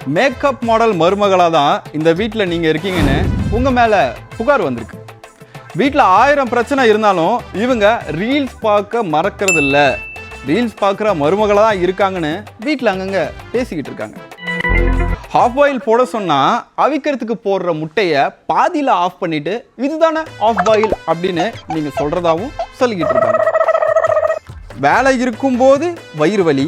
Makeup model மருமகளாக தான் இந்த வீட்டில் நீங்கள் இருக்கீங்கன்னு உங்கள் மேலே புகார் வந்திருக்கு. வீட்டில் 1000 பிரச்சனை இருந்தாலும் இவங்க ரீல்ஸ் பார்க்க மறக்கிறது இல்லை, ரீல்ஸ் பார்க்குற மருமகளாக தான் இருக்காங்கன்னு வீட்டில் அங்கங்கே பேசிக்கிட்டு இருக்காங்க. ஹாஃப் பாயில் போட சொன்னால் அவிக்கிறதுக்கு போடுற முட்டையை பாதியில் ஆஃப் பண்ணிவிட்டு இதுதானே ஆஃப் பாயில் அப்படின்னு நீங்கள் சொல்கிறதாவும் சொல்லிக்கிட்டு இருக்காங்க. வேலை இருக்கும்போது வயிறு வலி,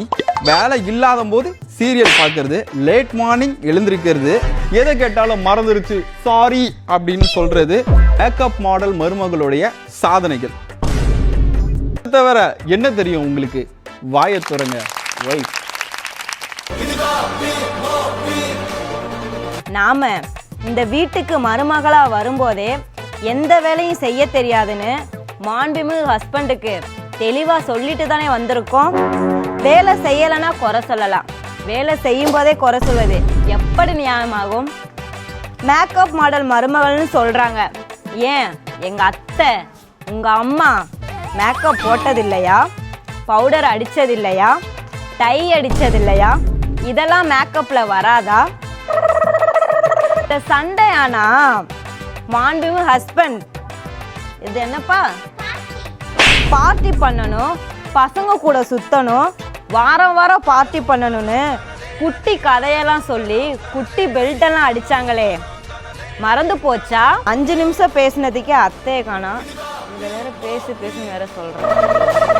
வேலை இல்லாத போது சீரியல் பார்க்கறது, லேட் மார்னிங் எழுந்திருக்கிறது, எதை கேட்டாலும் மறந்துருச்சு சாரி அப்படின்னு சொல்றது மேக்கப் மாடல் மருமகளுடைய சாதனைகள். தவிர என்ன தெரியும் உங்களுக்கு? வாயை துறங்க வைஃப். நாம இந்த வீட்டுக்கு மருமகளா வரும்போதே எந்த வேலையும் செய்ய தெரியாதுன்னு மாண்புமிகு ஹஸ்பண்டுக்கு தெளிவா சொல்லிட்டு தானே வந்திருக்கோம். வேலை செய்யலைன்னா குறை சொல்லலாம், வேலை செய்யும் போதே குறை சொல்வது எப்படி நியாயமாகும்? மேக்கப் மாடல் மருமகள்னு சொல்றாங்க. ஏன் எங்க அத்தை உங்க அம்மா மேக்கப் போட்டதில்லையா? பவுடர் அடிச்சதில்லையா? டை அடிச்சதில்லையா? இதெல்லாம் மேக்கப்ல வராதா? சண்டே ஆனா மாண்புமிகு ஹஸ்பண்ட் இது என்னப்பா பார்ட்டி பண்ணணும், பசங்க கூட சுத்தணும், வாரம் வாரம் பார்ட்டி பண்ணணும்னு குட்டி கதையெல்லாம் சொல்லி குட்டி பெல்ட்டெல்லாம் அடிச்சாங்களே, மறந்து போச்சா? 5 நிமிஷம் பேசினதுக்கே அத்தையை காணோம். இதை வேற பேசுன்னு வேற சொல்றேன்.